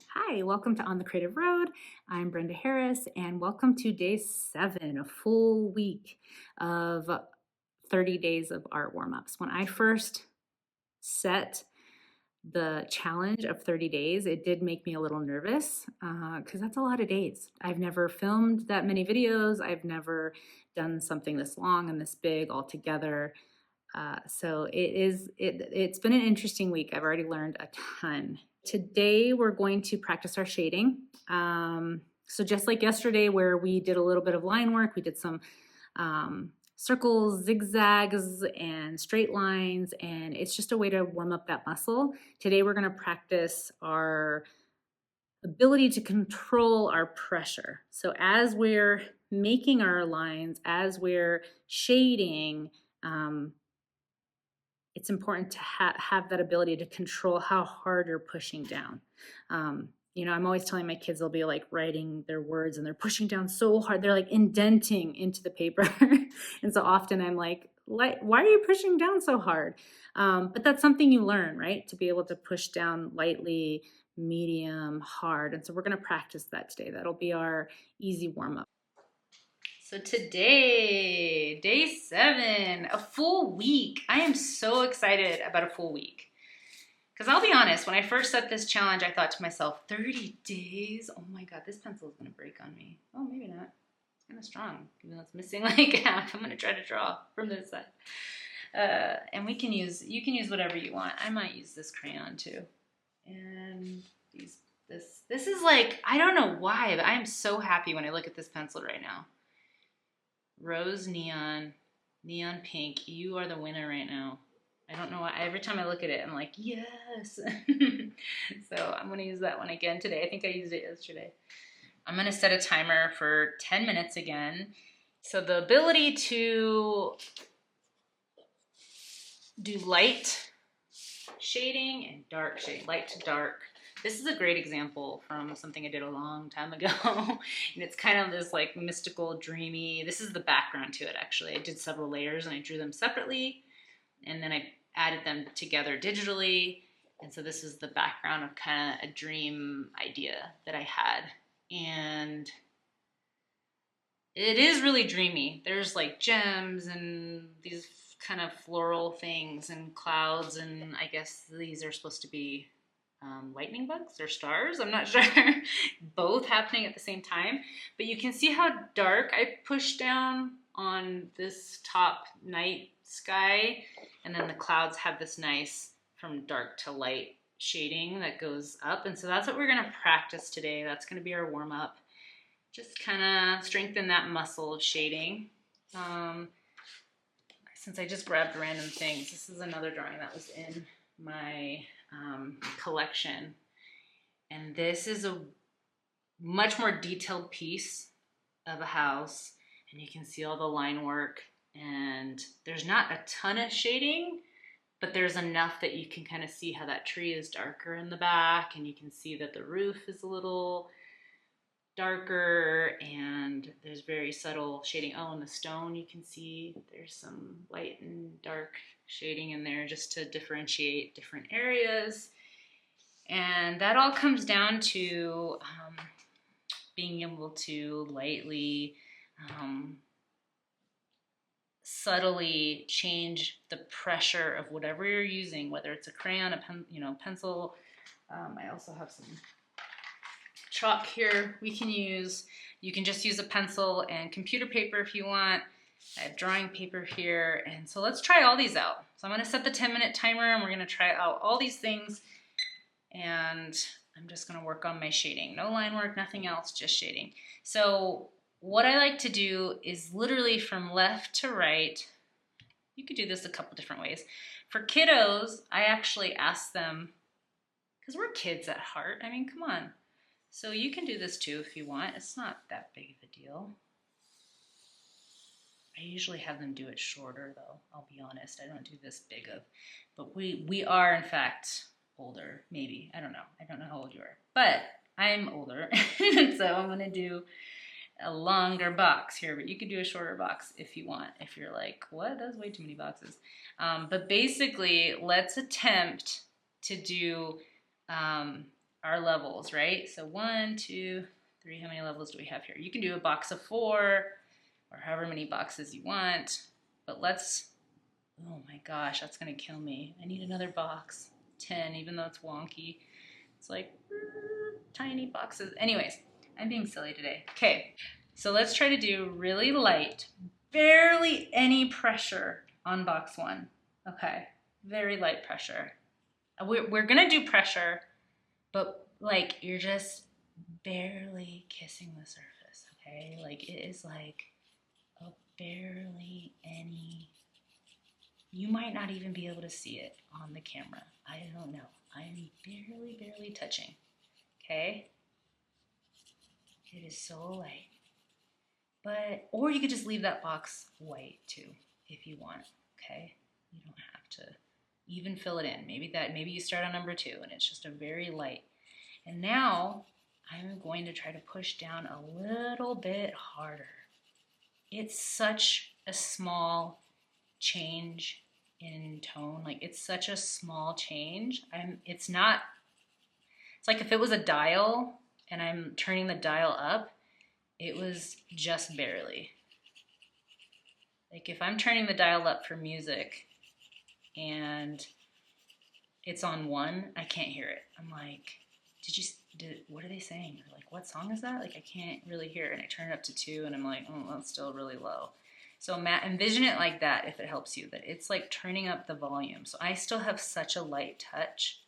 Hi, welcome to On the Creative Road. I'm Brenda Harris, and welcome to day 7, a full week of 30 days of art warm ups. When I first set the challenge of 30 days, it did make me a little nervous because that's a lot of days. I've never filmed that many videos, I've never done something this long and this big all together. It's been an interesting week. I've already learned a ton. Today we're going to practice our shading. So just like yesterday where we did a little bit of line work, we did some circles, zigzags, and straight lines, and it's just a way to warm up that muscle. Today we're going to practice our ability to control our pressure. So as we're making our lines, as we're shading, it's important to have that ability to control how hard you're pushing down. I'm always telling my kids they'll be like writing their words and they're pushing down so hard. They're like indenting into the paper. And so often I'm like, why are you pushing down so hard? But that's something you learn, right? To be able to push down lightly, medium, hard. And so we're going to practice that today. That'll be our easy warm up. So today, day 7, a full week. I am so excited about a full week. Because I'll be honest, when I first set this challenge, I thought to myself, 30 days? Oh my God, this pencil is going to break on me. Oh, maybe not. It's kind of strong, even though it's missing like half. I'm going to try to draw from this side. And you can use whatever you want. I might use this crayon too. And this is like, I don't know why, but I am so happy when I look at this pencil right now. Rose neon pink. You are the winner right now. I don't know why. Every time I look at it, I'm like, yes. So I'm going to use that one again today. I think I used it yesterday. I'm going to set a timer for 10 minutes again. So the ability to do light shading and dark shading, light to dark. This is a great example from something I did a long time ago. And it's kind of this like mystical, dreamy, this is the background to it actually. I did several layers and I drew them separately and then I added them together digitally. And so this is the background of kind of a dream idea that I had. And it is really dreamy. There's like gems and these kind of floral things and clouds, and I guess these are supposed to be lightning bugs or stars. I'm not sure. Both happening at the same time. But you can see how dark I pushed down on this top night sky, and then the clouds have this nice from dark to light shading that goes up. And so that's what we're going to practice today. That's going to be our warm-up. Just kind of strengthen that muscle of shading. Since I just grabbed random things, this is another drawing that was in my collection. And this is a much more detailed piece of a house. And you can see all the line work. And there's not a ton of shading, but there's enough that you can kind of see how that tree is darker in the back. And you can see that the roof is a little darker and there's very subtle shading. Oh, and the stone, you can see there's some light and dark shading in there just to differentiate different areas. And that all comes down to being able to lightly, subtly change the pressure of whatever you're using, whether it's a crayon, pencil. I also have some chalk here you can just use a pencil and computer paper if you want. I have drawing paper here, and so let's try all these out. So I'm going to set the 10-minute timer and we're going to try out all these things, and I'm just going to work on my shading. No line work, nothing else, just shading. So what I like to do is literally from left to right. You could do this a couple different ways. For kiddos, I actually ask them, because we're kids at heart, I mean, come on. So you can do this too if you want. It's not that big of a deal. I usually have them do it shorter though, I'll be honest. I don't do this big of, but we are in fact older, maybe. I don't know how old you are, but I'm older. So I'm gonna do a longer box here, but you could do a shorter box if you want. If you're like, what, that's way too many boxes. But basically, let's attempt to do our levels, right? So 1, 2, 3, how many levels do we have here? You can do a box of 4 or however many boxes you want, but let's, oh my gosh, that's gonna kill me. I need another box, 10, even though it's wonky. It's like tiny boxes. Anyways, I'm being silly today. Okay, so let's try to do really light, barely any pressure on box 1. Okay, very light pressure. We're gonna do pressure, but like you're just barely kissing the surface, okay? Like it is like a barely any, you might not even be able to see it on the camera. I don't know. I'm barely touching, okay? It is so light. But, or you could just leave that box white too, if you want, okay? You don't have to even fill it in. Maybe you start on number 2 and it's just a very light. And now I'm going to try to push down a little bit harder. It's such a small change in tone. Like it's such a small change. It's like if it was a dial and I'm turning the dial up, it was just barely. Like if I'm turning the dial up for music and it's on 1, I can't hear it. I'm like, what are they saying? Or like, what song is that? Like I can't really hear it. And I turn it up to 2 and I'm like, oh, that's still really low. So envision it like that if it helps you, that it's like turning up the volume. So I still have such a light touch.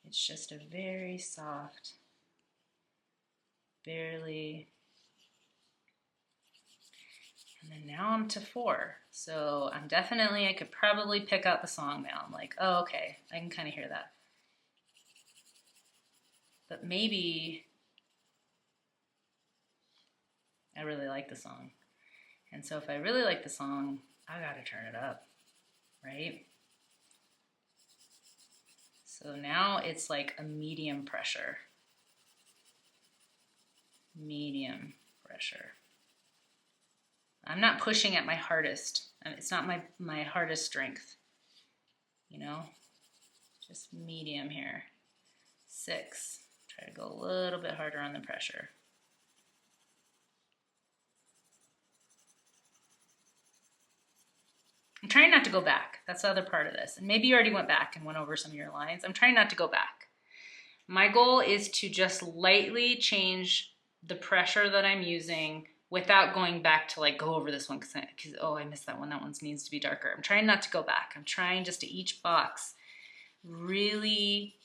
It's just a very soft, barely. And then now I'm to 4. So I could probably pick out the song now. I'm like, oh, okay, I can kind of hear that. But maybe I really like the song. And so if I really like the song, I gotta turn it up, right? So now it's like a medium pressure. Medium pressure. I'm not pushing at my hardest. It's not my hardest strength, you know? Just medium here. 6. Try to go a little bit harder on the pressure. I'm trying not to go back. That's the other part of this. And maybe you already went back and went over some of your lines. I'm trying not to go back. My goal is to just lightly change the pressure that I'm using without going back to like go over this one because oh, I missed that one. That one needs to be darker. I'm trying not to go back. I'm trying just to each box really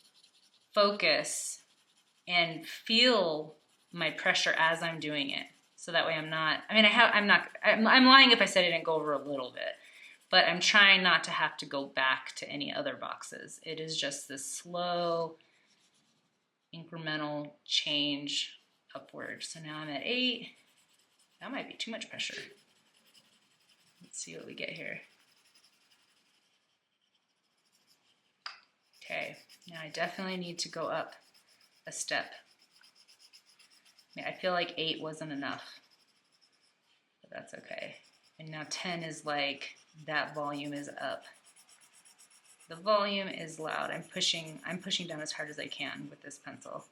focus and feel my pressure as I'm doing it. So that way I'm lying if I said I didn't go over a little bit. But I'm trying not to have to go back to any other boxes. It is just this slow, incremental change upward. So now I'm at 8. That might be too much pressure. Let's see what we get here. Okay, now I definitely need to go up a step. I feel like 8 wasn't enough, but that's okay. And now 10 is like, that volume is up. The volume is loud. I'm pushing down as hard as I can with this pencil.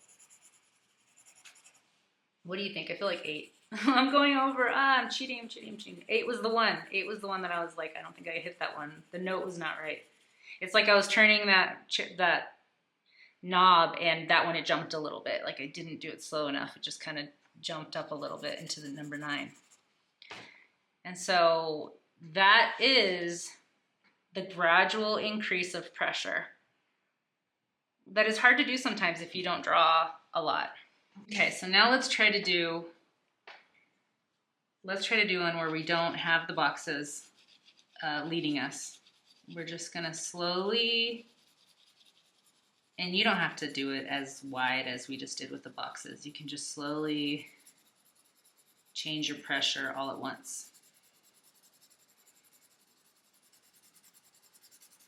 What do you think? I feel like 8. I'm going over. I'm cheating. 8 was the one. 8 was the one that I was like, I don't think I hit that one. The note was not right. It's like I was turning that knob and that one, it jumped a little bit. Like I didn't do it slow enough. It just kind of jumped up a little bit into the number 9. And so that is the gradual increase of pressure. That is hard to do sometimes if you don't draw a lot. Okay, so now let's try to do one where we don't have the boxes leading us. We're just gonna slowly, and you don't have to do it as wide as we just did with the boxes. You can just slowly change your pressure all at once.